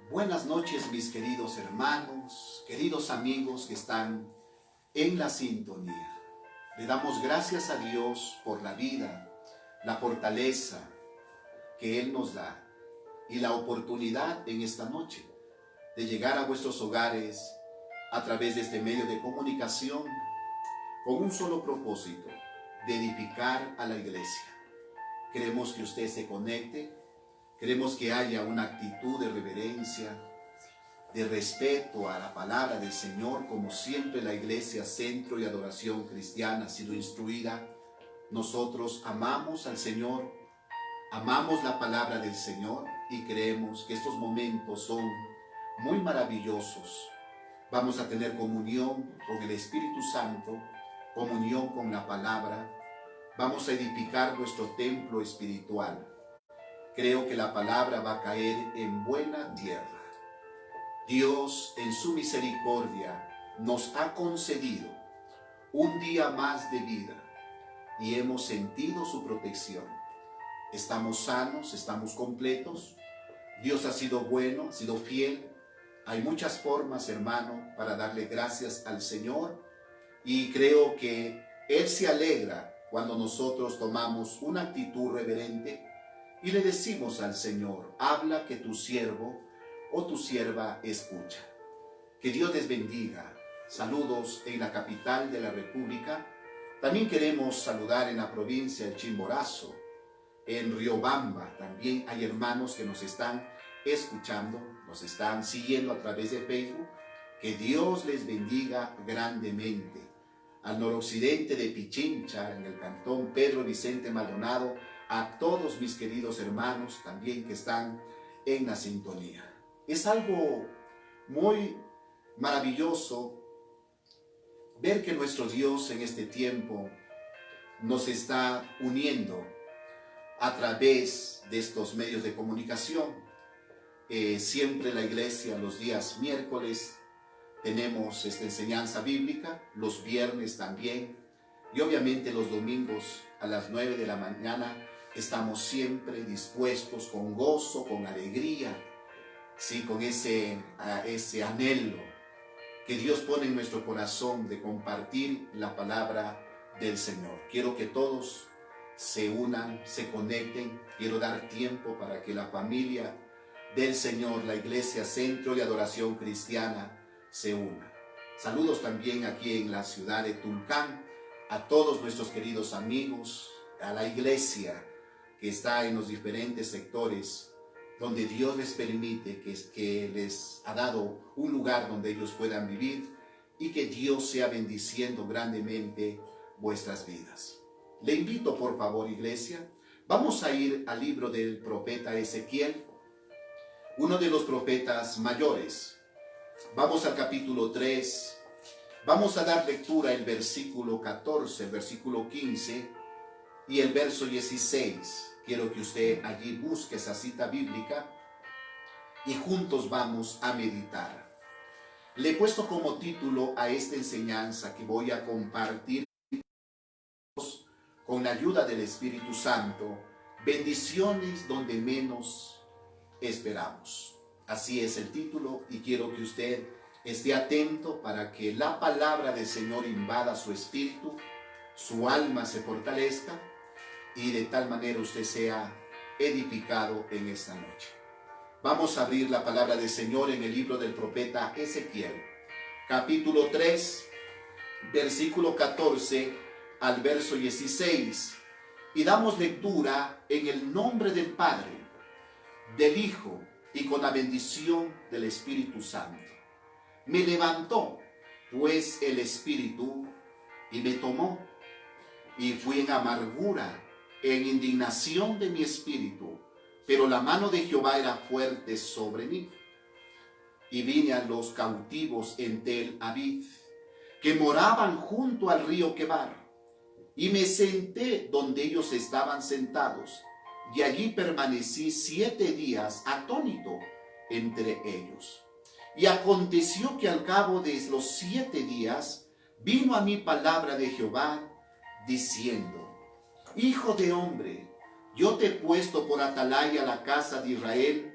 Buenas noches, mis queridos hermanos, queridos amigos que están en la sintonía. Le damos gracias a Dios por la vida, la fortaleza que Él nos da y la oportunidad en esta noche de llegar a vuestros hogares a través de este medio de comunicación con un solo propósito, de edificar a la iglesia. Queremos que usted se conecte. Queremos que haya una actitud de reverencia, de respeto a la palabra del Señor, como siempre la iglesia, centro y adoración cristiana, ha sido instruida. Nosotros amamos al Señor, amamos la palabra del Señor y creemos que estos momentos son muy maravillosos. Vamos a tener comunión con el Espíritu Santo, comunión con la palabra. Vamos a edificar nuestro templo espiritual. Creo que la palabra va a caer en buena tierra. Dios, en su misericordia, nos ha concedido un día más de vida y hemos sentido su protección. Estamos sanos, estamos completos. Dios ha sido bueno, ha sido fiel. Hay muchas formas, hermano, para darle gracias al Señor y creo que Él se alegra cuando nosotros tomamos una actitud reverente y le decimos al Señor: habla, que tu siervo o tu sierva escucha. Que Dios les bendiga. Saludos en la capital de la República. También queremos saludar en la provincia de Chimborazo, en Riobamba. También hay hermanos que nos están escuchando, nos están siguiendo a través de Facebook. Que Dios les bendiga grandemente. Al noroccidente de Pichincha, en el cantón Pedro Vicente Maldonado, a todos mis queridos hermanos también que están en la sintonía. Es algo muy maravilloso ver que nuestro Dios en este tiempo nos está uniendo a través de estos medios de comunicación. Siempre la iglesia, los días miércoles, tenemos esta enseñanza bíblica, los viernes también, y obviamente los domingos a las 9 de la mañana estamos siempre dispuestos, con gozo, con alegría, sí, con ese anhelo que Dios pone en nuestro corazón de compartir la palabra del Señor. Quiero que todos se unan, se conecten. Quiero dar tiempo para que la familia del Señor, la iglesia, centro de adoración cristiana, se una. Saludos también aquí en la ciudad de Tulcán a todos nuestros queridos amigos, a la iglesia que está en los diferentes sectores donde Dios les permite, que les ha dado un lugar donde ellos puedan vivir, y que Dios sea bendiciendo grandemente vuestras vidas. Le invito, por favor, iglesia, vamos a ir al libro del profeta Ezequiel, uno de los profetas mayores. Vamos al capítulo 3, vamos a dar lectura el versículo 14, el versículo 15 y el verso 16. Quiero que usted allí busque esa cita bíblica y juntos vamos a meditar. Le he puesto como título a esta enseñanza que voy a compartir con la ayuda del Espíritu Santo: bendiciones donde menos esperamos. Así es el título y quiero que usted esté atento para que la palabra del Señor invada su espíritu, su alma se fortalezca y de tal manera usted sea edificado en esta noche. Vamos a abrir la palabra del Señor en el libro del profeta Ezequiel, capítulo 3, versículo 14 al verso 16, y damos lectura en el nombre del Padre, del Hijo y con la bendición del Espíritu Santo. Me levantó pues el Espíritu y me tomó, y fui en amargura, en indignación de mi espíritu, pero la mano de Jehová era fuerte sobre mí. Y vine a los cautivos en Tel Aviv, que moraban junto al río Quebar, y me senté donde ellos estaban sentados, y allí permanecí 7 días atónito entre ellos. Y aconteció que al cabo de los 7 días vino a mí palabra de Jehová, diciendo: Hijo de hombre, yo te he puesto por atalaya a la casa de Israel.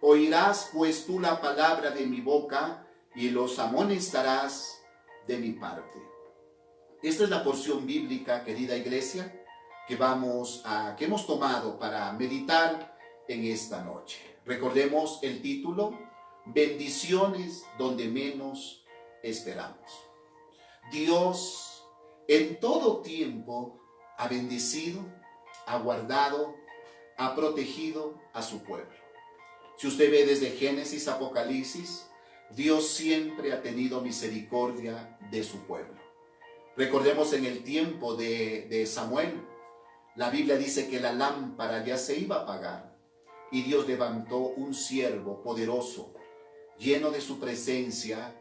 Oirás pues tú la palabra de mi boca y los amonestarás de mi parte. Esta es la porción bíblica, querida iglesia, que hemos tomado para meditar en esta noche. Recordemos el título: bendiciones donde menos esperamos. Dios en todo tiempo ha bendecido, ha guardado, ha protegido a su pueblo. Si usted ve desde Génesis a Apocalipsis, Dios siempre ha tenido misericordia de su pueblo. Recordemos en el tiempo de Samuel, la Biblia dice que la lámpara ya se iba a apagar y Dios levantó un siervo poderoso, lleno de su presencia,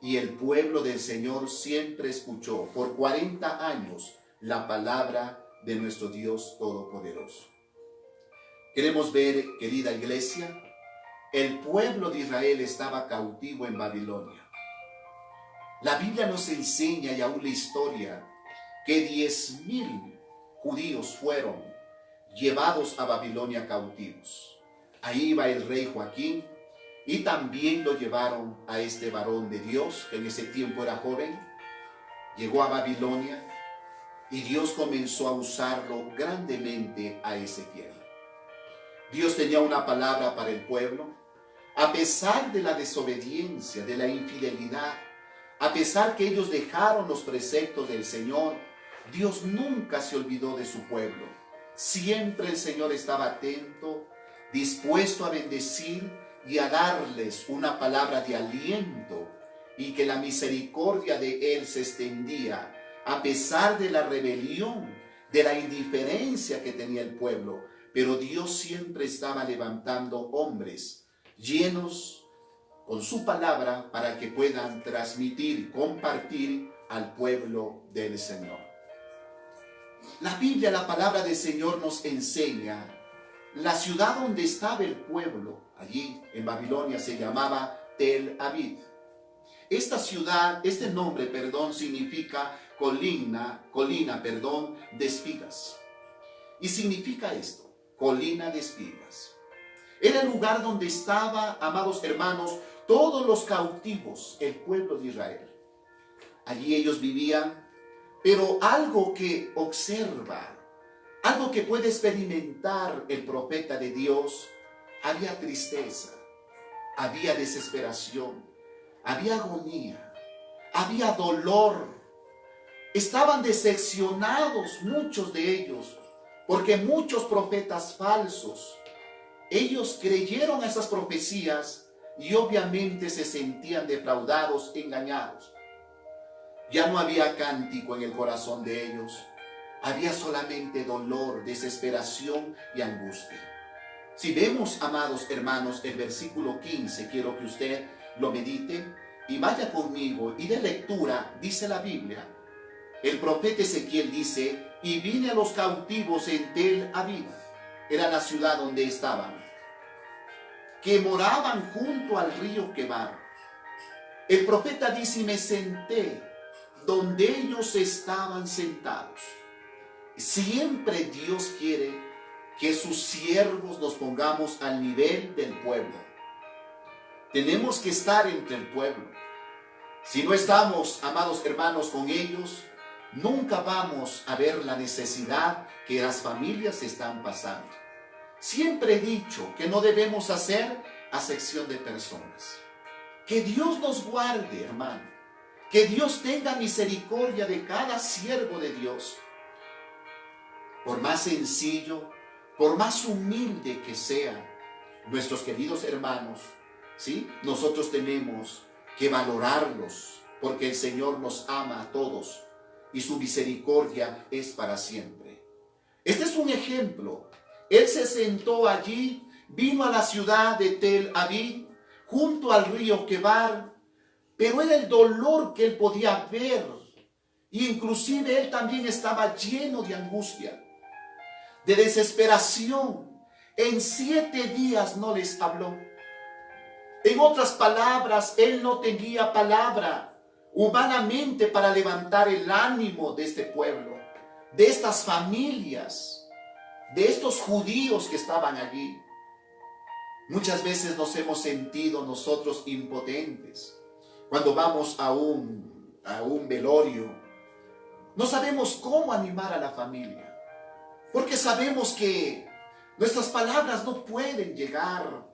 y el pueblo del Señor siempre escuchó por 40 años la palabra de nuestro Dios Todopoderoso. Queremos ver, querida iglesia, el pueblo de Israel estaba cautivo en Babilonia. La Biblia nos enseña, y aún la historia, que 10,000 judíos fueron llevados a Babilonia cautivos. Ahí iba el rey Joaquín, y también lo llevaron a este varón de Dios, que en ese tiempo era joven. Llegó a Babilonia y Dios comenzó a usarlo grandemente a Ezequiel. Dios tenía una palabra para el pueblo. A pesar de la desobediencia, de la infidelidad, a pesar que ellos dejaron los preceptos del Señor, Dios nunca se olvidó de su pueblo. Siempre el Señor estaba atento, dispuesto a bendecir y a darles una palabra de aliento, y que la misericordia de Él se extendía a pesar de la rebelión, de la indiferencia que tenía el pueblo. Pero Dios siempre estaba levantando hombres llenos con su palabra para que puedan transmitir, compartir al pueblo del Señor. La Biblia, la palabra del Señor, nos enseña la ciudad donde estaba el pueblo. Allí en Babilonia se llamaba Tel Aviv. Esta ciudad, este nombre, significa colina, de espigas. Y significa esto: colina de espigas. Era el lugar donde estaba, amados hermanos, todos los cautivos, el pueblo de Israel. Allí ellos vivían, pero algo que observa, algo que puede experimentar el profeta de Dios: había tristeza, había desesperación, había agonía, había dolor. Estaban decepcionados muchos de ellos, porque muchos profetas falsos, ellos creyeron a esas profecías y obviamente se sentían defraudados, engañados. Ya no había cántico en el corazón de ellos. Había solamente dolor, desesperación y angustia. Si vemos, amados hermanos, el versículo 15, quiero que usted lo medite y vaya conmigo, y de lectura. Dice la Biblia, el profeta Ezequiel dice: y vine a los cautivos en Tel Aviv, era la ciudad donde estaban, que moraban junto al río Quebar. El profeta dice: y me senté donde ellos estaban sentados. Siempre Dios quiere que sus siervos nos pongamos al nivel del pueblo. Tenemos que estar entre el pueblo. Si no estamos, amados hermanos, con ellos, nunca vamos a ver la necesidad que las familias están pasando. Siempre he dicho que no debemos hacer acepción de personas. Que Dios nos guarde, hermano. Que Dios tenga misericordia de cada siervo de Dios. Por más sencillo, por más humilde que sea, nuestros queridos hermanos, ¿sí? Nosotros tenemos que valorarlos, porque el Señor nos ama a todos y su misericordia es para siempre. Este es un ejemplo. Él se sentó allí, vino a la ciudad de Tel Aviv, junto al río Quebar, pero era el dolor que él podía ver, y inclusive él también estaba lleno de angustia, de desesperación. En 7 días no les habló. En otras palabras, él no tenía palabra humanamente para levantar el ánimo de este pueblo, de estas familias, de estos judíos que estaban allí. Muchas veces nos hemos sentido nosotros impotentes. Cuando vamos a un velorio, no sabemos cómo animar a la familia, porque sabemos que nuestras palabras no pueden llegar.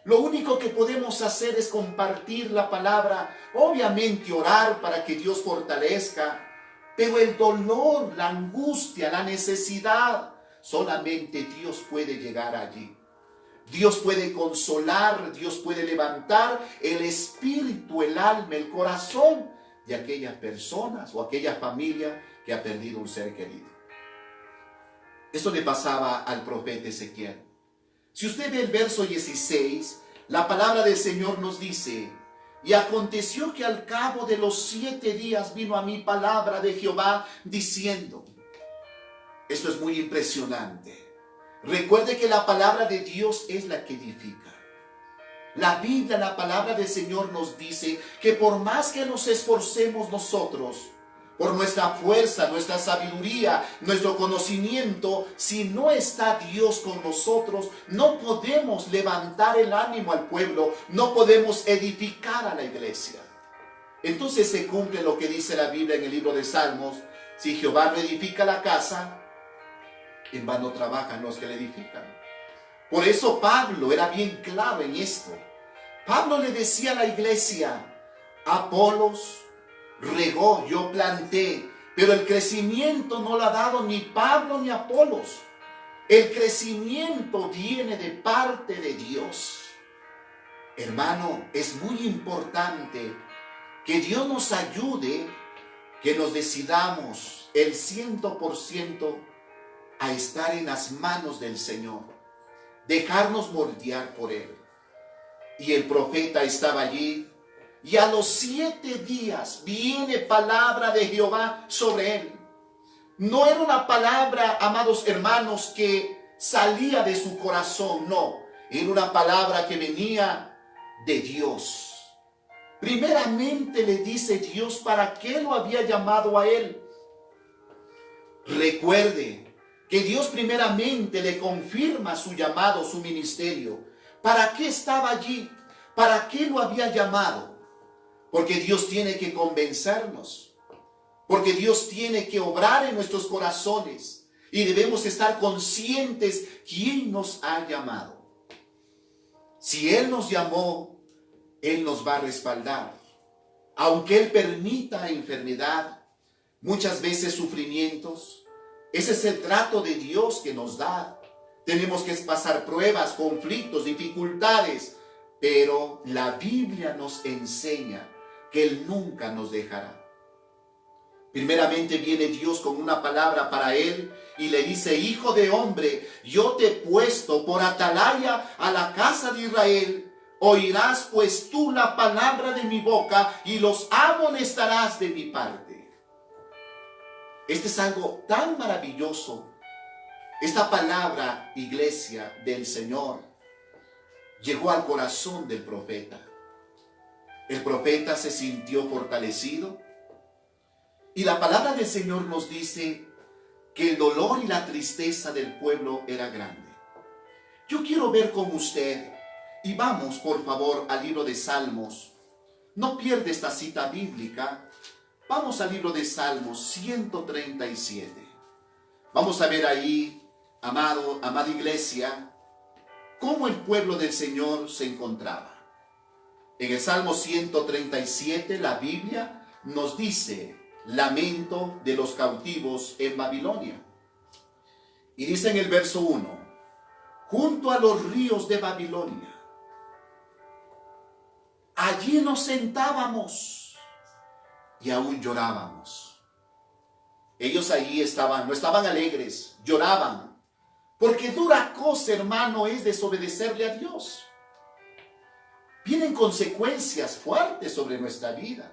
Lo único que podemos hacer es compartir la palabra, obviamente orar para que Dios fortalezca, pero el dolor, la angustia, la necesidad, solamente Dios puede llegar allí. Dios puede consolar, Dios puede levantar el espíritu, el alma, el corazón de aquellas personas o aquella familia que ha perdido un ser querido. Eso le pasaba al profeta Ezequiel. Si usted ve el verso 16, la palabra del Señor nos dice: y aconteció que al cabo de los 7 días vino a mí palabra de Jehová diciendo. Esto es muy impresionante. Recuerde que la palabra de Dios es la que edifica. La Biblia, la palabra del Señor nos dice que por más que nos esforcemos nosotros, por nuestra fuerza, nuestra sabiduría, nuestro conocimiento, si no está Dios con nosotros, no podemos levantar el ánimo al pueblo, no podemos edificar a la iglesia. Entonces se cumple lo que dice la Biblia en el libro de Salmos: si Jehová no edifica la casa, en vano trabajan los que le edifican. Por eso Pablo era bien claro en esto. Pablo le decía a la iglesia: Apolos regó, yo planté, pero el crecimiento no lo ha dado ni Pablo ni Apolos. El crecimiento viene de parte de Dios. Hermano, es muy importante que Dios nos ayude, que nos decidamos el 100% a estar en las manos del Señor, dejarnos moldear por Él. Y el profeta estaba allí, y a los 7 días viene palabra de Jehová sobre él. No era una palabra, amados hermanos, que salía de su corazón, no. Era una palabra que venía de Dios. Primeramente le dice Dios para qué lo había llamado a él. Recuerde que Dios primeramente le confirma su llamado, su ministerio. ¿Para qué estaba allí? ¿Para qué lo había llamado? Porque Dios tiene que convencernos. Porque Dios tiene que obrar en nuestros corazones. Y debemos estar conscientes quién nos ha llamado. Si Él nos llamó, Él nos va a respaldar. Aunque Él permita enfermedad, muchas veces sufrimientos, ese es el trato de Dios que nos da. Tenemos que pasar pruebas, conflictos, dificultades, pero la Biblia nos enseña que Él nunca nos dejará. Primeramente viene Dios con una palabra para él y le dice: hijo de hombre, yo te he puesto por atalaya a la casa de Israel. Oirás pues tú la palabra de mi boca y los amonestarás de mi parte. Este es algo tan maravilloso. Esta palabra, iglesia del Señor, llegó al corazón del profeta. El profeta se sintió fortalecido. Y la palabra del Señor nos dice que el dolor y la tristeza del pueblo era grande. Yo quiero ver con usted, y vamos por favor al libro de Salmos. No pierda esta cita bíblica. Vamos al libro de Salmos 137. Vamos a ver ahí, amada iglesia, cómo el pueblo del Señor se encontraba. En el Salmo 137 la Biblia nos dice: lamento de los cautivos en Babilonia. Y dice en el verso 1: junto a los ríos de Babilonia, allí nos sentábamos y aún llorábamos. Ellos allí no estaban alegres, lloraban, porque dura cosa, hermano, es desobedecerle a Dios. Vienen consecuencias fuertes sobre nuestra vida.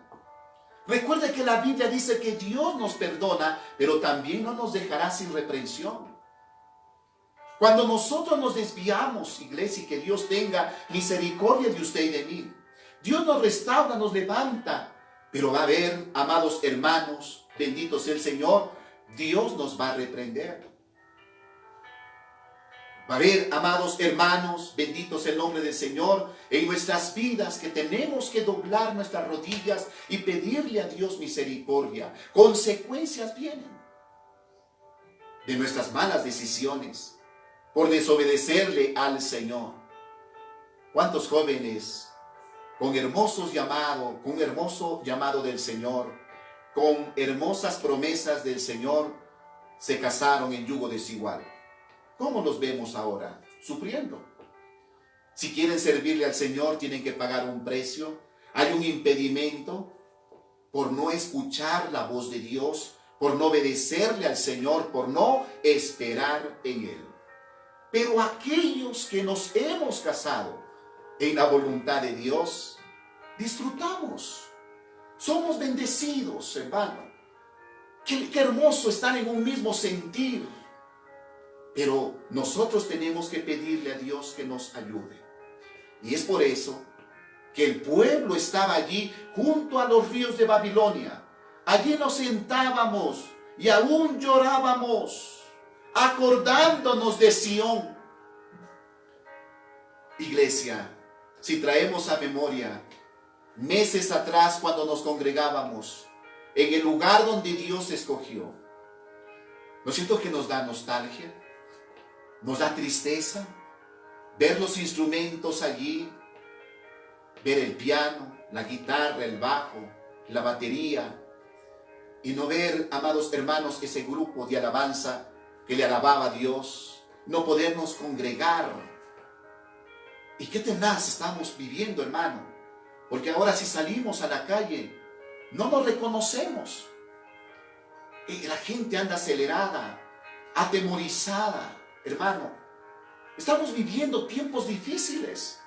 Recuerde que la Biblia dice que Dios nos perdona, pero también no nos dejará sin reprensión. Cuando nosotros nos desviamos, iglesia, y que Dios tenga misericordia de usted y de mí, Dios nos restaura, nos levanta, pero va a haber, amados hermanos, bendito sea el Señor, Dios nos va a reprender. Va a haber, amados hermanos, benditos el nombre del Señor, en nuestras vidas que tenemos que doblar nuestras rodillas y pedirle a Dios misericordia. Consecuencias vienen de nuestras malas decisiones por desobedecerle al Señor. ¿Cuántos jóvenes con un hermoso llamado del Señor, con hermosas promesas del Señor, se casaron en yugo desigual? ¿Cómo los vemos ahora? Sufriendo. Si quieren servirle al Señor, tienen que pagar un precio. Hay un impedimento por no escuchar la voz de Dios, por no obedecerle al Señor, por no esperar en Él. Pero aquellos que nos hemos casado en la voluntad de Dios, disfrutamos. Somos bendecidos, hermano. Qué hermoso estar en un mismo sentir. Pero nosotros tenemos que pedirle a Dios que nos ayude. Y es por eso que el pueblo estaba allí junto a los ríos de Babilonia. Allí nos sentábamos y aún llorábamos, acordándonos de Sión. Iglesia, si traemos a memoria meses atrás cuando nos congregábamos en el lugar donde Dios escogió, ¿no es cierto que nos da nostalgia? Nos da tristeza ver los instrumentos allí, ver el piano, la guitarra, el bajo, la batería, y no ver, amados hermanos, ese grupo de alabanza que le alababa a Dios, no podernos congregar. Y qué tenaz estamos viviendo, hermano, porque ahora si salimos a la calle, no nos reconocemos. Y la gente anda acelerada, atemorizada. Hermano, estamos viviendo tiempos difíciles.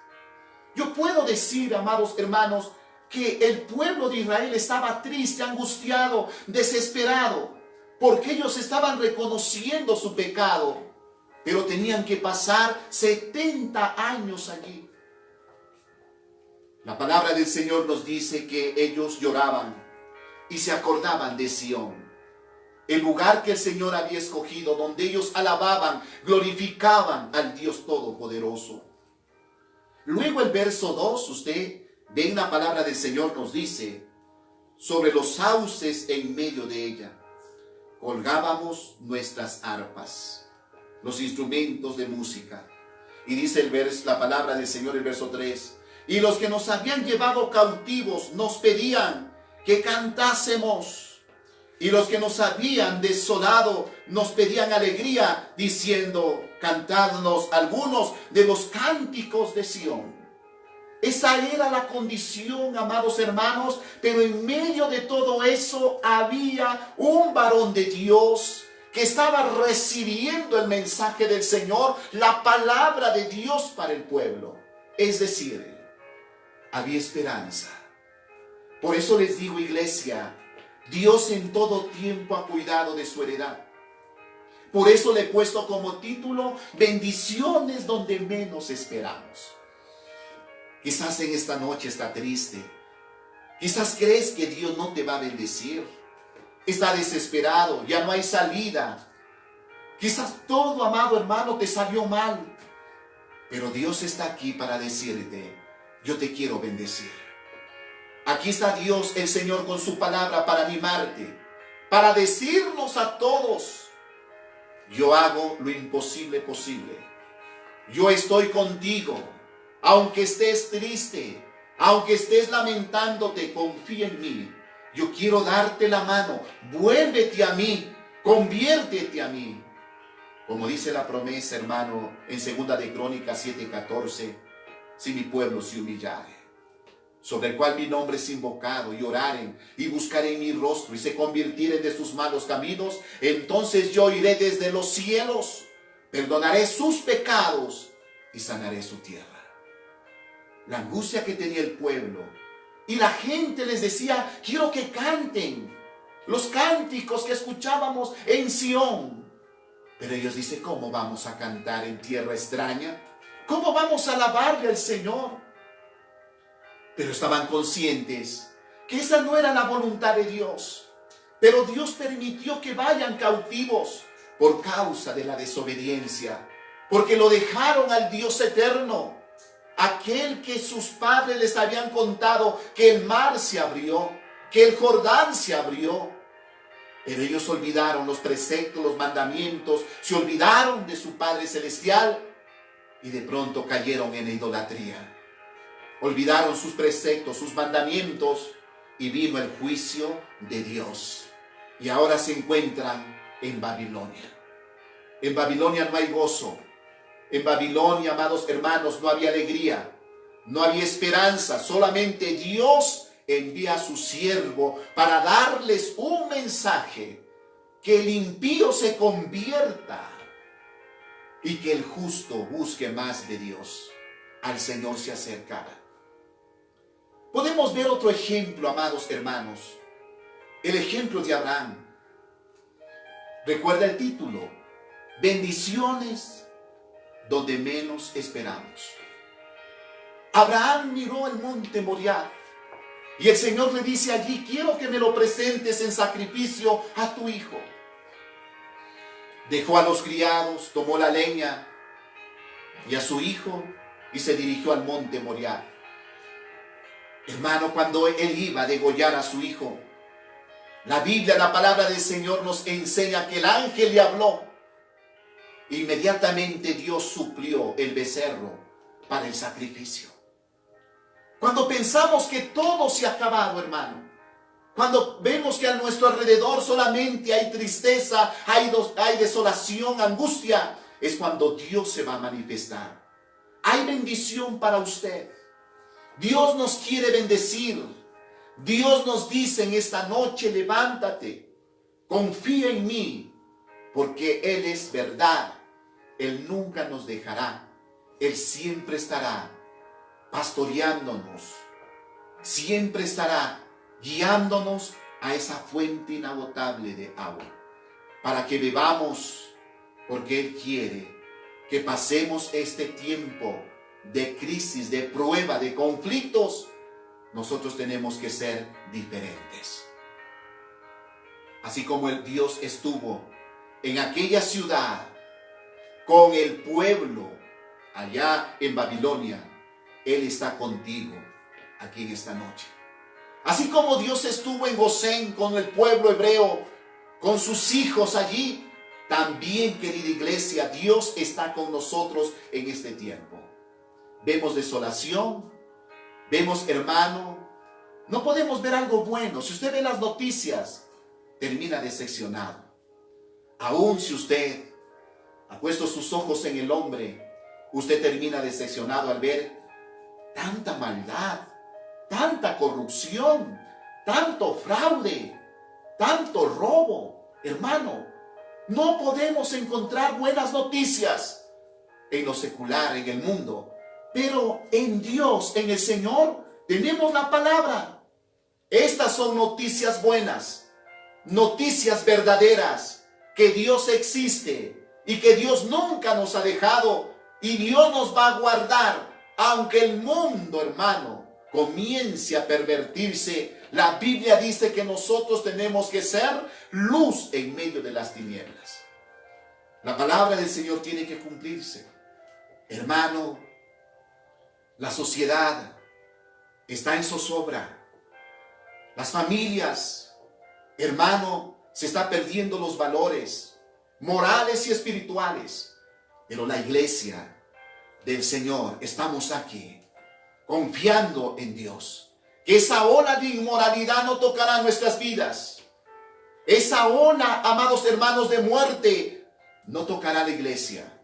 Yo puedo decir, amados hermanos, que el pueblo de Israel estaba triste, angustiado, desesperado, porque ellos estaban reconociendo su pecado, pero tenían que pasar 70 años allí. La palabra del Señor nos dice que ellos lloraban y se acordaban de Sión, el lugar que el Señor había escogido, donde ellos alababan, glorificaban al Dios Todopoderoso. Luego el verso 2, usted ve en la palabra del Señor, nos dice, sobre los sauces en medio de ella, colgábamos nuestras arpas, los instrumentos de música. Y dice la palabra del Señor, el verso 3, y los que nos habían llevado cautivos nos pedían que cantásemos. Y los que nos habían desolado nos pedían alegría, diciendo, cantadnos algunos de los cánticos de Sión. Esa era la condición, amados hermanos, pero en medio de todo eso había un varón de Dios que estaba recibiendo el mensaje del Señor, la palabra de Dios para el pueblo. Es decir, había esperanza. Por eso les digo, iglesia, Dios en todo tiempo ha cuidado de su heredad. Por eso le he puesto como título, bendiciones donde menos esperamos. Quizás en esta noche está triste. Quizás crees que Dios no te va a bendecir. Está desesperado, ya no hay salida. Quizás todo, amado hermano, te salió mal. Pero Dios está aquí para decirte, yo te quiero bendecir. Aquí está Dios, el Señor, con su palabra para animarte, para decirnos a todos, yo hago lo imposible posible. Yo estoy contigo, aunque estés triste, aunque estés lamentándote, confía en mí. Yo quiero darte la mano, vuélvete a mí, conviértete a mí. Como dice la promesa, hermano, en 2 de Crónicas 7:14, si mi pueblo se humillare, sobre el cual mi nombre es invocado, y oraren, y buscaré mi rostro, y se convirtieren de sus malos caminos, entonces yo iré desde los cielos, perdonaré sus pecados, y sanaré su tierra. La angustia que tenía el pueblo, y la gente les decía, quiero que canten los cánticos que escuchábamos en Sión. Pero ellos dicen, ¿cómo vamos a cantar en tierra extraña? ¿Cómo vamos a alabarle al Señor? Pero estaban conscientes que esa no era la voluntad de Dios. Pero Dios permitió que vayan cautivos por causa de la desobediencia. porque lo dejaron al Dios eterno, aquel que sus padres les habían contado que el mar se abrió, que el Jordán se abrió. Pero ellos olvidaron los preceptos, los mandamientos, se olvidaron de su Padre Celestial y de pronto cayeron en idolatría. Olvidaron sus preceptos, sus mandamientos, y vino el juicio de Dios. Y ahora se encuentran en Babilonia. En Babilonia no hay gozo. En Babilonia, amados hermanos, no había alegría, no había esperanza. Solamente Dios envía a su siervo para darles un mensaje: que el impío se convierta y que el justo busque más de Dios. Al Señor se acercara. Podemos ver otro ejemplo, amados hermanos, el ejemplo de Abraham. Recuerda el título: bendiciones donde menos esperamos. Abraham miró el monte Moriah y el Señor le dice allí: quiero que me lo presentes en sacrificio a tu hijo. Dejó a los criados, tomó la leña y a su hijo y se dirigió al monte Moriah. Hermano, cuando él iba a degollar a su hijo, la Biblia, la palabra del Señor nos enseña que el ángel le habló. Inmediatamente Dios suplió el becerro para el sacrificio. Cuando pensamos que todo se ha acabado, hermano, cuando vemos que a nuestro alrededor solamente hay tristeza, hay desolación, angustia, es cuando Dios se va a manifestar. Hay bendición para usted. Dios nos quiere bendecir. Dios nos dice en esta noche: levántate, confía en mí, porque Él es verdad. Él nunca nos dejará. Él siempre estará pastoreándonos, siempre estará guiándonos a esa fuente inagotable de agua, para que bebamos, porque Él quiere que pasemos este tiempo de crisis, de prueba, de conflictos. Nosotros tenemos que ser diferentes. Así como el Dios estuvo en aquella ciudad con el pueblo allá en Babilonia, Él está contigo aquí en esta noche. Así como Dios estuvo en Gosén con el pueblo hebreo, con sus hijos allí, también, querida iglesia, Dios está con nosotros en este tiempo. Vemos desolación, vemos, hermano, no podemos ver algo bueno. Si usted ve las noticias, termina decepcionado. Aún si usted ha puesto sus ojos en el hombre, usted termina decepcionado al ver tanta maldad, tanta corrupción, tanto fraude, tanto robo. Hermano, no podemos encontrar buenas noticias en lo secular, en el mundo, pero en Dios, en el Señor, tenemos la palabra. Estas son noticias buenas, noticias verdaderas, que Dios existe y que Dios nunca nos ha dejado y Dios nos va a guardar. Aunque el mundo, hermano, comience a pervertirse, la Biblia dice que nosotros tenemos que ser luz en medio de las tinieblas. La palabra del Señor tiene que cumplirse. Hermano, la sociedad está en zozobra. Las familias, hermano, se está perdiendo los valores morales y espirituales. Pero la iglesia del Señor, estamos aquí confiando en Dios, que esa ola de inmoralidad no tocará nuestras vidas. Esa ola, amados hermanos, de muerte no tocará la iglesia,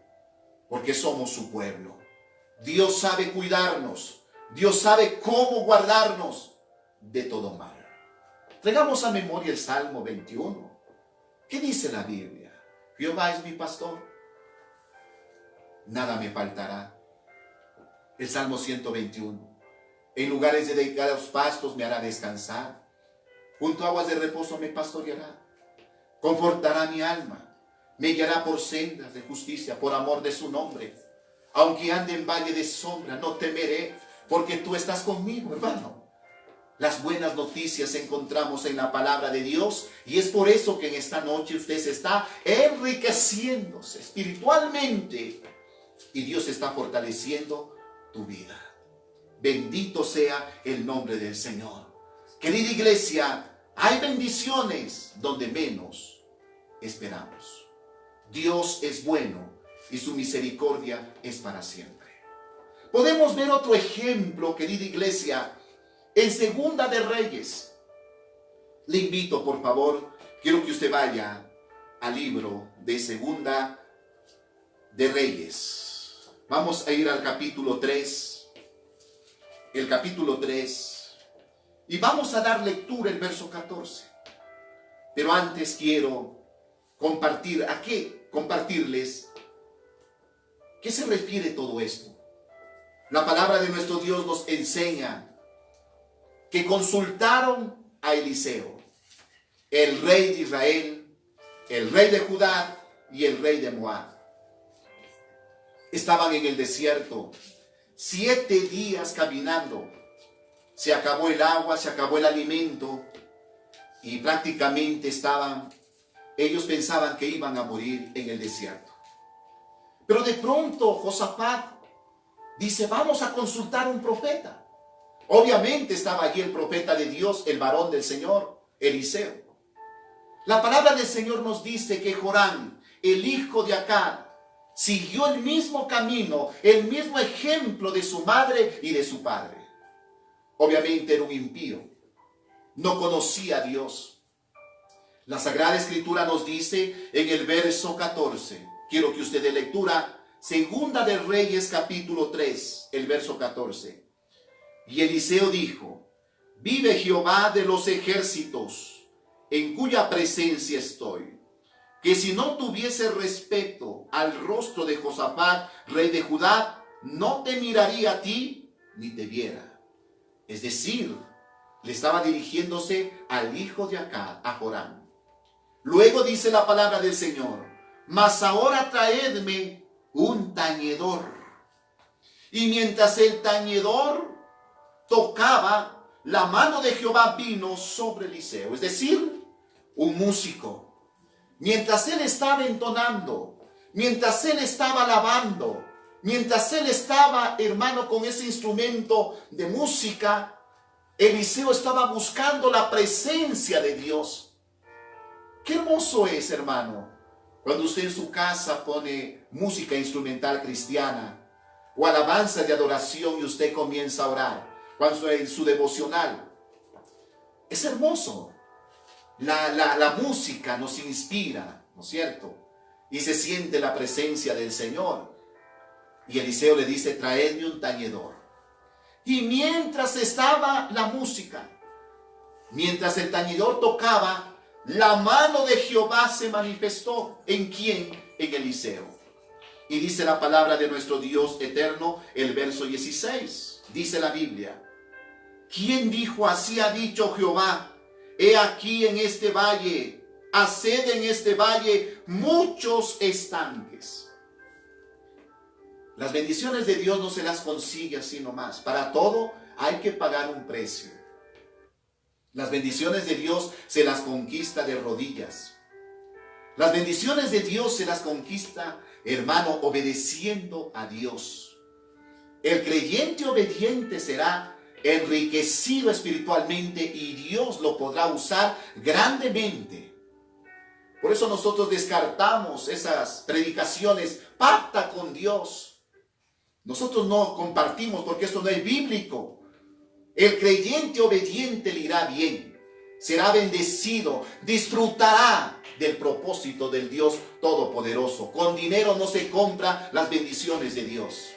porque somos su pueblo. Dios sabe cuidarnos, Dios sabe cómo guardarnos de todo mal. Traigamos a memoria el Salmo 21. ¿Qué dice la Biblia? Jehová es mi pastor, nada me faltará. El Salmo 121. En lugares de delicados pastos me hará descansar. Junto a aguas de reposo me pastoreará. Confortará mi alma. Me guiará por sendas de justicia, por amor de su nombre. Aunque ande en valle de sombra, no temeré, porque tú estás conmigo, hermano. Las buenas noticias encontramos en la palabra de Dios, y es por eso que en esta noche usted se está enriqueciéndose espiritualmente, y Dios está fortaleciendo tu vida. Bendito sea el nombre del Señor. Querida iglesia, hay bendiciones donde menos esperamos. Dios es bueno y su misericordia es para siempre. Podemos ver otro ejemplo, querida iglesia, en Segunda de Reyes. Le invito, por favor, quiero que usted vaya al libro de Segunda de Reyes. Vamos a ir al capítulo 3. El capítulo 3. Y vamos a dar lectura el verso 14. Pero antes quiero compartirles ¿qué se refiere todo esto? La palabra de nuestro Dios nos enseña que consultaron a Eliseo, el rey de Israel, el rey de Judá y el rey de Moab. Estaban en el desierto, 7 días caminando. Se acabó el agua, se acabó el alimento y prácticamente ellos pensaban que iban a morir en el desierto. Pero de pronto Josafat dice, vamos a consultar a un profeta. Obviamente estaba allí el profeta de Dios, el varón del Señor, Eliseo. La palabra del Señor nos dice que Joram, el hijo de Acab, siguió el mismo camino, el mismo ejemplo de su madre y de su padre. Obviamente era un impío, no conocía a Dios. La Sagrada Escritura nos dice en el verso 14, quiero que usted dé lectura, Segunda de Reyes capítulo 3, el verso 14. Y Eliseo dijo, vive Jehová de los ejércitos, en cuya presencia estoy, que si no tuviese respeto al rostro de Josafat, rey de Judá, no te miraría a ti ni te viera. Es decir, le estaba dirigiéndose al hijo de Acab, a Joram. Luego dice la palabra del Señor, mas ahora traedme un tañedor. Y mientras el tañedor tocaba, la mano de Jehová vino sobre Eliseo, es decir, un músico. Mientras él estaba entonando, mientras él estaba alabando, mientras él estaba, hermano, con ese instrumento de música, Eliseo estaba buscando la presencia de Dios. Qué hermoso es, hermano, cuando usted en su casa pone música instrumental cristiana o alabanza de adoración y usted comienza a orar, cuando en su devocional. Es hermoso. La música nos inspira, ¿no es cierto? Y se siente la presencia del Señor. Y Eliseo le dice, traedme un tañedor. Y mientras estaba la música, mientras el tañedor tocaba, la mano de Jehová se manifestó. ¿En quién? En Eliseo. Y dice la palabra de nuestro Dios eterno, el verso 16. Dice la Biblia, ¿quién dijo así ha dicho Jehová? He aquí en este valle, haced en este valle muchos estanques. Las bendiciones de Dios no se las consigue así nomás. Para todo hay que pagar un precio. Las bendiciones de Dios se las conquista de rodillas. Las bendiciones de Dios se las conquista, hermano, obedeciendo a Dios. El creyente obediente será enriquecido espiritualmente y Dios lo podrá usar grandemente. Por eso nosotros descartamos esas predicaciones, pacta con Dios. Nosotros no compartimos porque esto no es bíblico. El creyente obediente le irá bien, será bendecido, disfrutará del propósito del Dios Todopoderoso. Con dinero no se compra las bendiciones de Dios.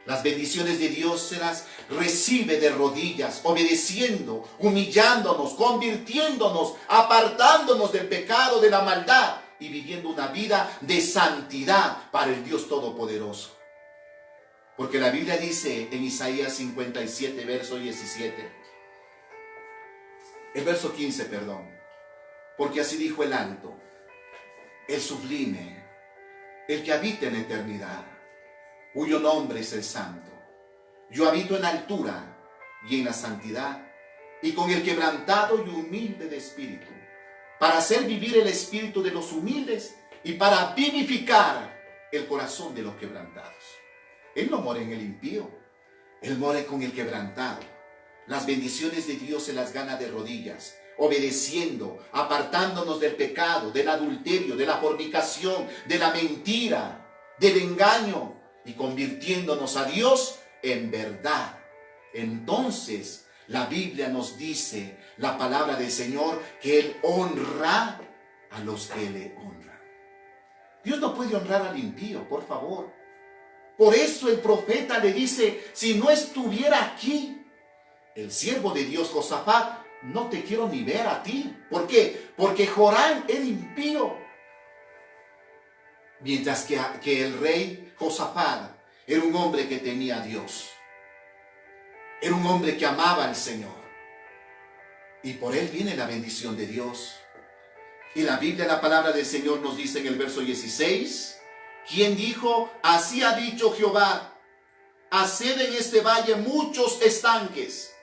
Las bendiciones de Dios se las recibe de rodillas, obedeciendo, humillándonos, convirtiéndonos, apartándonos del pecado, de la maldad y viviendo una vida de santidad para el Dios Todopoderoso. Porque la Biblia dice en Isaías 57, verso 17, el verso 15, perdón, porque así dijo el alto, el sublime, el que habita en eternidad, cuyo nombre es el santo. Yo habito en altura y en la santidad, y con el quebrantado y humilde de espíritu, para hacer vivir el espíritu de los humildes y para vivificar el corazón de los quebrantados. Él no mora en el impío, Él mora con el quebrantado. Las bendiciones de Dios se las gana de rodillas, obedeciendo, apartándonos del pecado, del adulterio, de la fornicación, de la mentira, del engaño y convirtiéndonos a Dios en verdad. Entonces la Biblia nos dice, la palabra del Señor, que Él honra a los que le honran. Dios no puede honrar al impío, por favor. Por eso el profeta le dice, si no estuviera aquí el siervo de Dios Josafat, no te quiero ni ver a ti. ¿Por qué? Porque Joram era impío. Mientras que el rey Josafat era un hombre que tenía a Dios. Era un hombre que amaba al Señor. Y por él viene la bendición de Dios. Y la Biblia, la palabra del Señor nos dice en el verso 16, quien dijo, así ha dicho Jehová, haced en este valle muchos estanques.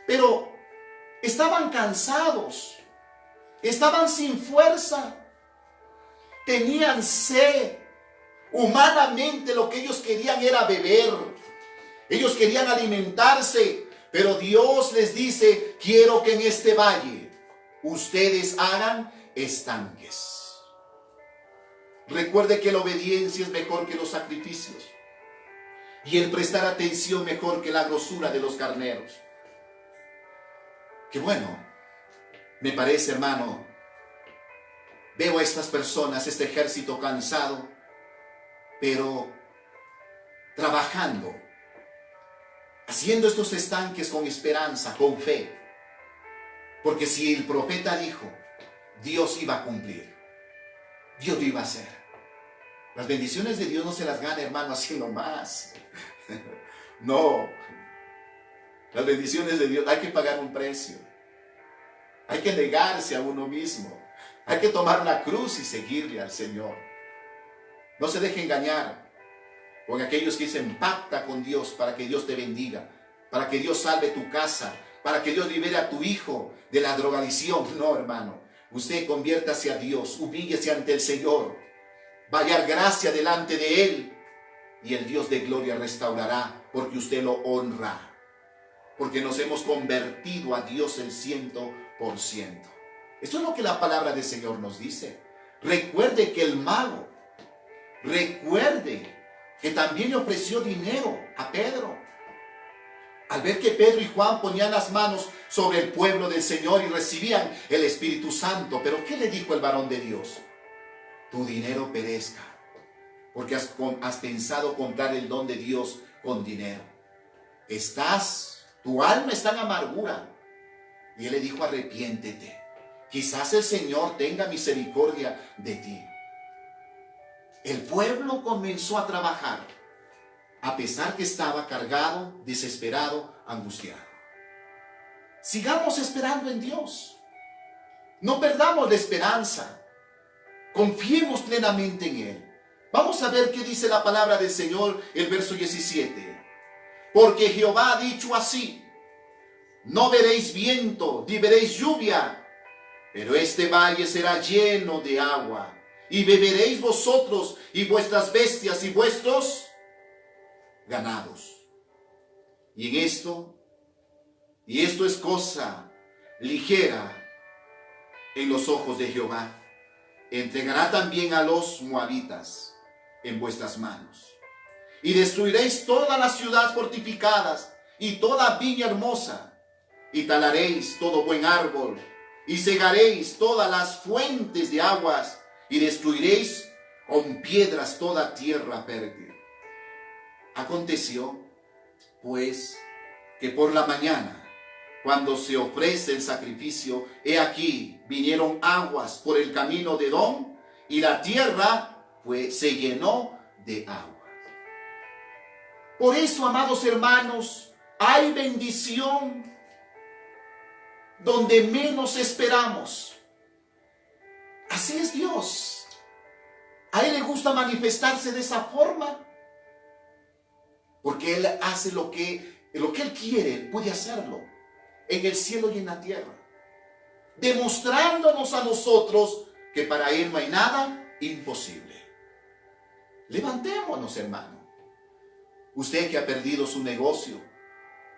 Pero estaban cansados, estaban sin fuerza, tenían sed. Humanamente lo que ellos querían era beber, ellos querían alimentarse, pero Dios les dice, quiero que en este valle ustedes hagan estanques. Recuerde que la obediencia es mejor que los sacrificios y el prestar atención mejor que la grosura de los carneros. Que bueno, me parece, hermano, veo a estas personas, este ejército cansado, pero trabajando, haciendo estos estanques con esperanza, con fe. Porque si el profeta dijo, Dios iba a cumplir, Dios lo iba a hacer. Las bendiciones de Dios no se las gana, hermano, haciendo más. No. Las bendiciones de Dios hay que pagar un precio. Hay que negarse a uno mismo. Hay que tomar la cruz y seguirle al Señor. No se deje engañar con aquellos que dicen pacta con Dios para que Dios te bendiga, para que Dios salve tu casa, para que Dios libere a tu hijo de la drogadicción. No, hermano. Usted conviértase a Dios, humíllese ante el Señor, va a hallar gracia delante de Él y el Dios de gloria restaurará porque usted lo honra. Porque nos hemos convertido a Dios el 100%. Esto es lo que la palabra del Señor nos dice. Recuerde que el mago, recuerde que también le ofreció dinero a Pedro. Al ver que Pedro y Juan ponían las manos sobre el pueblo del Señor y recibían el Espíritu Santo. Pero ¿qué le dijo el varón de Dios? Tu dinero perezca, porque has pensado comprar el don de Dios con dinero. Tu alma está en amargura. Y él le dijo, arrepiéntete. Quizás el Señor tenga misericordia de ti. El pueblo comenzó a trabajar, a pesar que estaba cargado, desesperado, angustiado. Sigamos esperando en Dios. No perdamos la esperanza. Confiemos plenamente en Él. Vamos a ver qué dice la palabra del Señor, el verso 17. Porque Jehová ha dicho así, no veréis viento, ni veréis lluvia, pero este valle será lleno de agua, y beberéis vosotros, y vuestras bestias, y vuestros ganados. Y esto es cosa ligera en los ojos de Jehová. Entregará también a los moabitas en vuestras manos. Y destruiréis todas las ciudades fortificadas y toda viña hermosa. Y talaréis todo buen árbol. Y cegaréis todas las fuentes de aguas. Y destruiréis con piedras toda tierra fértil. Aconteció, pues, que por la mañana, cuando se ofrece el sacrificio, he aquí, vinieron aguas por el camino de Edom, y la tierra se llenó de agua. Por eso, amados hermanos, hay bendición donde menos esperamos. Así es Dios. A Él le gusta manifestarse de esa forma, porque Él hace lo que Él quiere, puede hacerlo en el cielo y en la tierra, demostrándonos a nosotros que para Él no hay nada imposible. Levantémonos, hermano. Usted que ha perdido su negocio,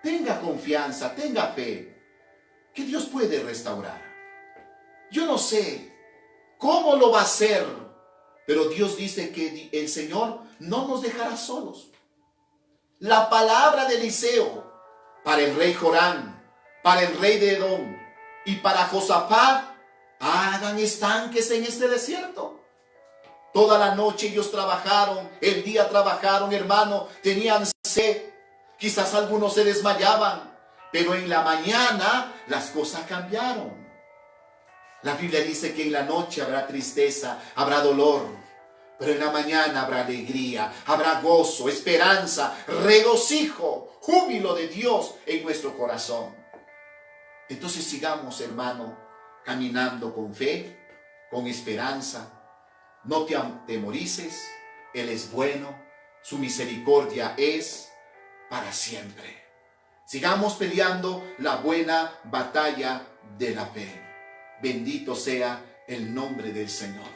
tenga confianza, tenga fe, que Dios puede restaurar. Yo no sé cómo lo va a hacer, pero Dios dice que el Señor no nos dejará solos. La palabra de Eliseo para el rey Jorán, para el rey de Edom y para Josafat: hagan estanques en este desierto. Toda la noche ellos trabajaron, el día trabajaron, hermano, tenían sed, quizás algunos se desmayaban, pero en la mañana las cosas cambiaron. La Biblia dice que en la noche habrá tristeza, habrá dolor, pero en la mañana habrá alegría, habrá gozo, esperanza, regocijo, júbilo de Dios en nuestro corazón. Entonces sigamos, hermano, caminando con fe, con esperanza. No te atemorices, Él es bueno, su misericordia es para siempre. Sigamos peleando la buena batalla de la fe. Bendito sea el nombre del Señor.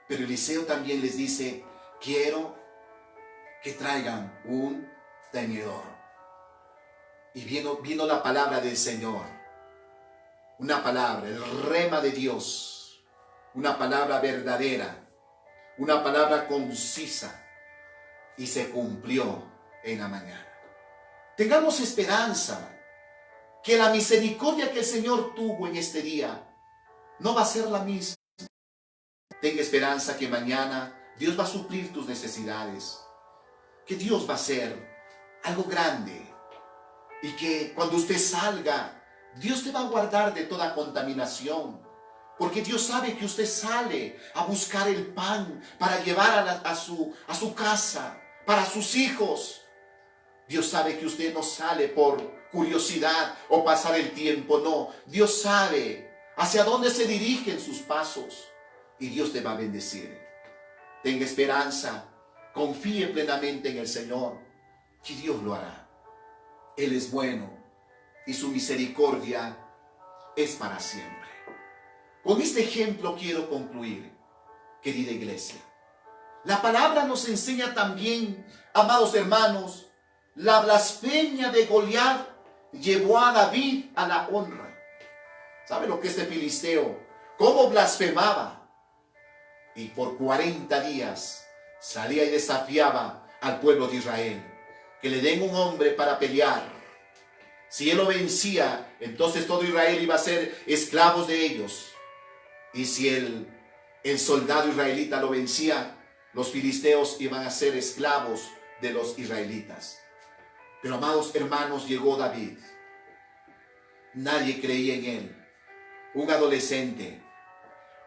Pero Eliseo también les dice: quiero que traigan un teñidor. Y vino la palabra del Señor. Una palabra, el rema de Dios. Una palabra verdadera, una palabra concisa, y se cumplió en la mañana. Tengamos esperanza que la misericordia que el Señor tuvo en este día no va a ser la misma. Tenga esperanza que mañana Dios va a suplir tus necesidades, que Dios va a hacer algo grande, y que cuando usted salga, Dios te va a guardar de toda contaminación. Porque Dios sabe que usted sale a buscar el pan para llevar a su casa, para sus hijos. Dios sabe que usted no sale por curiosidad o pasar el tiempo, no. Dios sabe hacia dónde se dirigen sus pasos, y Dios te va a bendecir. Tenga esperanza, confíe plenamente en el Señor, que Dios lo hará. Él es bueno y su misericordia es para siempre. Con este ejemplo quiero concluir, querida iglesia. La palabra nos enseña también, amados hermanos, la blasfemia de Goliat llevó a David a la honra. ¿Sabe lo que es este filisteo? ¿Cómo blasfemaba? Y por 40 días salía y desafiaba al pueblo de Israel, que le den un hombre para pelear. Si él lo vencía, entonces todo Israel iba a ser esclavos de ellos. Y si el soldado israelita lo vencía, los filisteos iban a ser esclavos de los israelitas. Pero, amados hermanos, llegó David. Nadie creía en él. Un adolescente,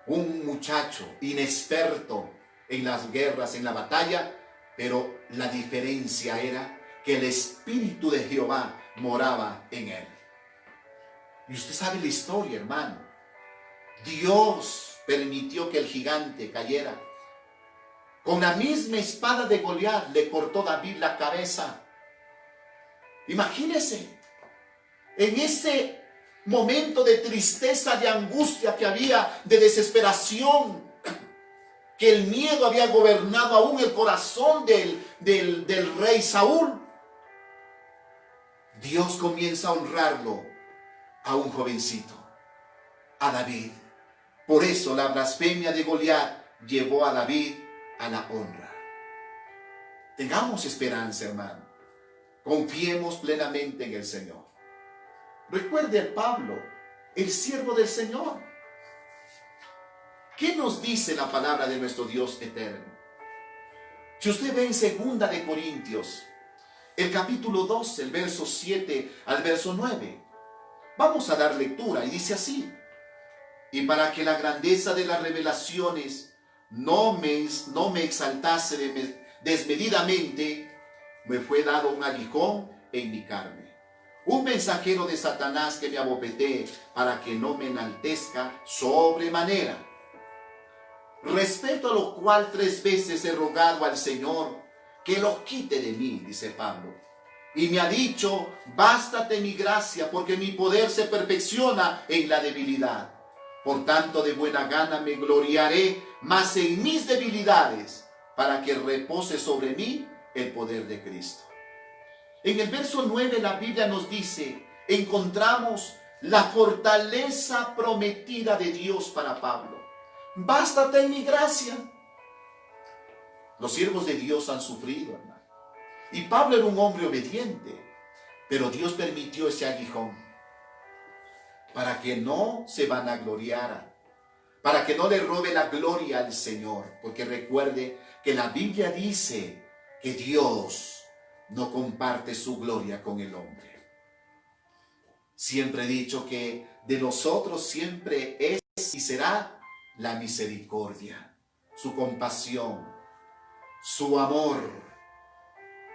un muchacho inexperto en las guerras, en la batalla, pero la diferencia era que el Espíritu de Jehová moraba en él. Y usted sabe la historia, hermano. Dios permitió que el gigante cayera. Con la misma espada de Goliat le cortó David la cabeza. Imagínese, en ese momento de tristeza, de angustia que había, de desesperación, que el miedo había gobernado aún el corazón del rey Saúl, Dios comienza a honrarlo a un jovencito, a David. Por eso la blasfemia de Goliat llevó a David a la honra. Tengamos esperanza, hermano. Confiemos plenamente en el Señor. Recuerde a Pablo, el siervo del Señor. ¿Qué nos dice la palabra de nuestro Dios eterno? Si usted ve en 2 de Corintios, el capítulo 12, el verso 7 al verso 9, vamos a dar lectura y dice así: y para que la grandeza de las revelaciones no me exaltase desmedidamente, me fue dado un aguijón en mi carne, un mensajero de Satanás que me abofetee, para que no me enaltezca sobremanera. Respecto a lo cual 3 veces he rogado al Señor que lo quite de mí, dice Pablo. Y me ha dicho: bástate mi gracia, porque mi poder se perfecciona en la debilidad. Por tanto, de buena gana me gloriaré más en mis debilidades, para que repose sobre mí el poder de Cristo. En el verso 9 la Biblia nos dice, encontramos la fortaleza prometida de Dios para Pablo. Bástate en mi gracia. Los siervos de Dios han sufrido, hermano. Y Pablo era un hombre obediente, pero Dios permitió ese aguijón para que no se vanagloriara, para que no le robe la gloria al Señor. Porque recuerde que la Biblia dice que Dios no comparte su gloria con el hombre. Siempre he dicho que de nosotros siempre es y será la misericordia, su compasión, su amor,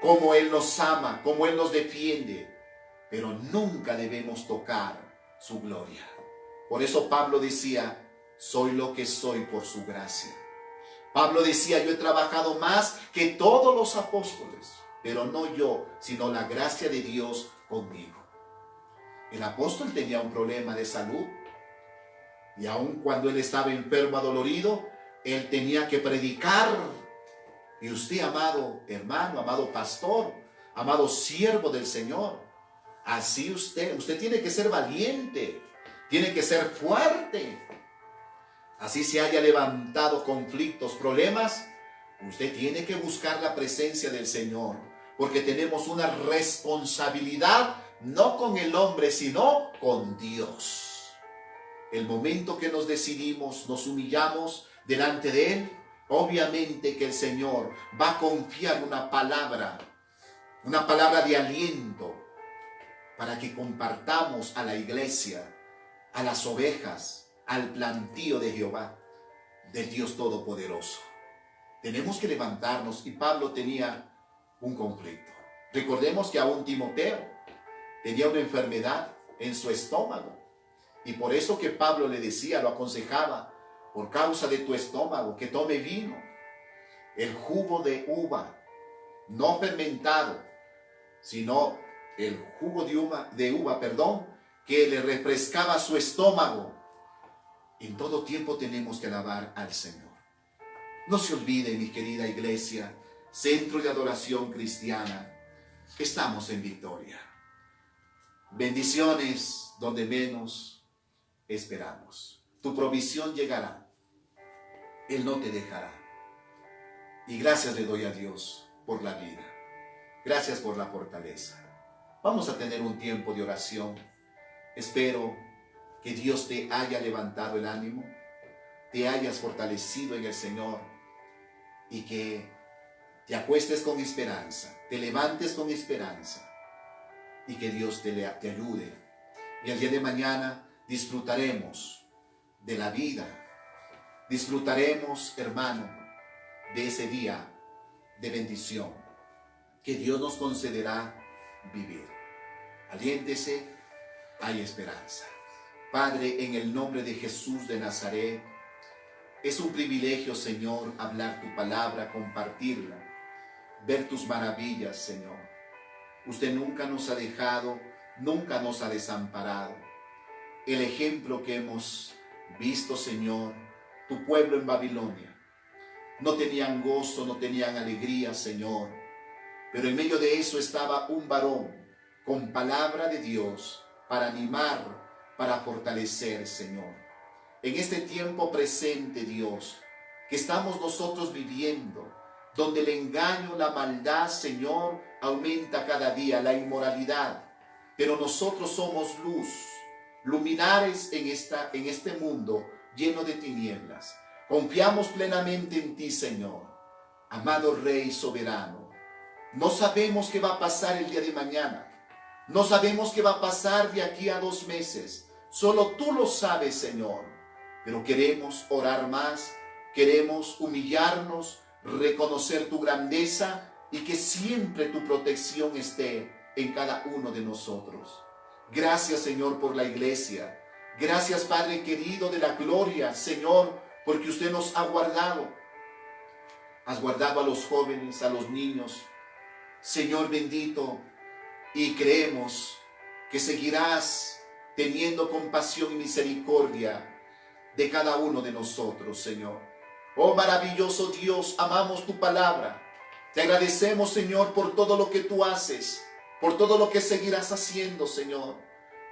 como Él nos ama, como Él nos defiende, pero nunca debemos tocar su gloria. Por eso Pablo decía, soy lo que soy por su gracia. Pablo decía, yo he trabajado más que todos los apóstoles, pero no yo, sino la gracia de Dios conmigo. El apóstol tenía un problema de salud, y aun cuando él estaba enfermo, adolorido, él tenía que predicar. Y usted, amado hermano, amado pastor, amado siervo del Señor, así usted tiene que ser valiente, tiene que ser fuerte. Así se haya levantado conflictos, problemas, usted tiene que buscar la presencia del Señor, porque tenemos una responsabilidad, no con el hombre, sino con Dios. El momento que nos decidimos, nos humillamos delante de Él, obviamente que el Señor va a confiar una palabra de aliento para que compartamos a la iglesia, a las ovejas, al plantío de Jehová, del Dios Todopoderoso. Tenemos que levantarnos, y Pablo tenía un conflicto. Recordemos que aún Timoteo tenía una enfermedad en su estómago, y por eso que Pablo le decía, lo aconsejaba, por causa de tu estómago, que tome vino, el jugo de uva, no fermentado, sino el jugo de uva, que le refrescaba su estómago. En todo tiempo tenemos que alabar al Señor. No se olvide, mi querida iglesia, centro de adoración cristiana, estamos en victoria. Bendiciones donde menos esperamos. Tu provisión llegará. Él no te dejará. Y gracias le doy a Dios por la vida. Gracias por la fortaleza. Vamos a tener un tiempo de oración. Espero que Dios te haya levantado el ánimo, te hayas fortalecido en el Señor y que te acuestes con esperanza, te levantes con esperanza y que Dios te ayude. Y el día de mañana disfrutaremos de la vida, disfrutaremos, hermano, de ese día de bendición que Dios nos concederá vivir. Aliéntese, hay esperanza. Padre, en el nombre de Jesús de Nazaret, es un privilegio, Señor, hablar tu palabra, compartirla, ver tus maravillas, Señor. Usted nunca nos ha dejado, nunca nos ha desamparado. El ejemplo que hemos visto, Señor, tu pueblo en Babilonia, no tenían gozo, no tenían alegría, Señor, pero en medio de eso estaba un varón con palabra de Dios para animar, para fortalecer, Señor. En este tiempo presente, Dios, que estamos nosotros viviendo, donde el engaño, la maldad, Señor, aumenta cada día, la inmoralidad, pero nosotros somos luz, luminares en este mundo lleno de tinieblas. Confiamos plenamente en ti, Señor, amado Rey soberano. No sabemos qué va a pasar el día de mañana. No sabemos qué va a pasar de aquí a 2 meses. Solo tú lo sabes, Señor. Pero queremos orar más, queremos humillarnos, reconocer tu grandeza y que siempre tu protección esté en cada uno de nosotros. Gracias, Señor, por la iglesia. Gracias, Padre querido de la gloria, Señor, porque usted nos ha guardado. Has guardado a los jóvenes, a los niños. Señor bendito, y creemos que seguirás teniendo compasión y misericordia de cada uno de nosotros, Señor. Oh maravilloso Dios, amamos tu palabra. Te agradecemos, Señor, por todo lo que tú haces, por todo lo que seguirás haciendo, Señor.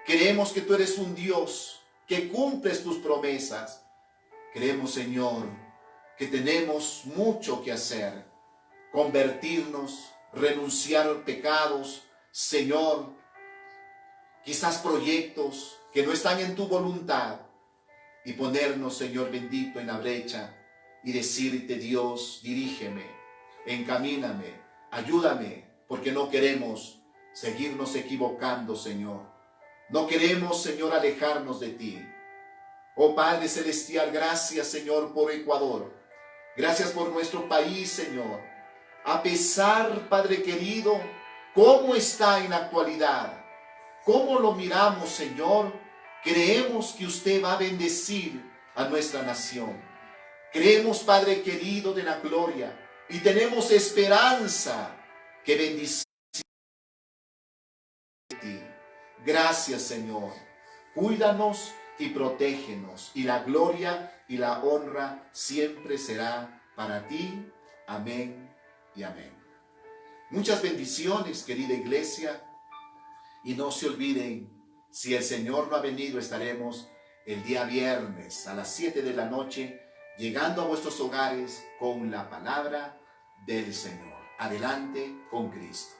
Creemos que tú eres un Dios que cumples tus promesas. Creemos, Señor, que tenemos mucho que hacer. Convertirnos, renunciar a pecados, Señor, quizás proyectos que no están en tu voluntad, y ponernos, Señor bendito, en la brecha y decirte: Dios, dirígeme, encamíname, ayúdame, porque no queremos seguirnos equivocando, Señor. No queremos, Señor, alejarnos de ti. Oh Padre Celestial, gracias, Señor, por Ecuador. Gracias por nuestro país, Señor. A pesar, Padre querido, cómo está en la actualidad, cómo lo miramos, Señor, creemos que usted va a bendecir a nuestra nación. Creemos, Padre querido de la gloria, y tenemos esperanza que bendición de ti. Gracias, Señor. Cuídanos y protégenos, y la gloria y la honra siempre será para ti. Amén y amén. Muchas bendiciones, querida iglesia, y no se olviden, si el Señor no ha venido, estaremos el día viernes a las 7 de la noche, llegando a vuestros hogares con la palabra del Señor. Adelante con Cristo.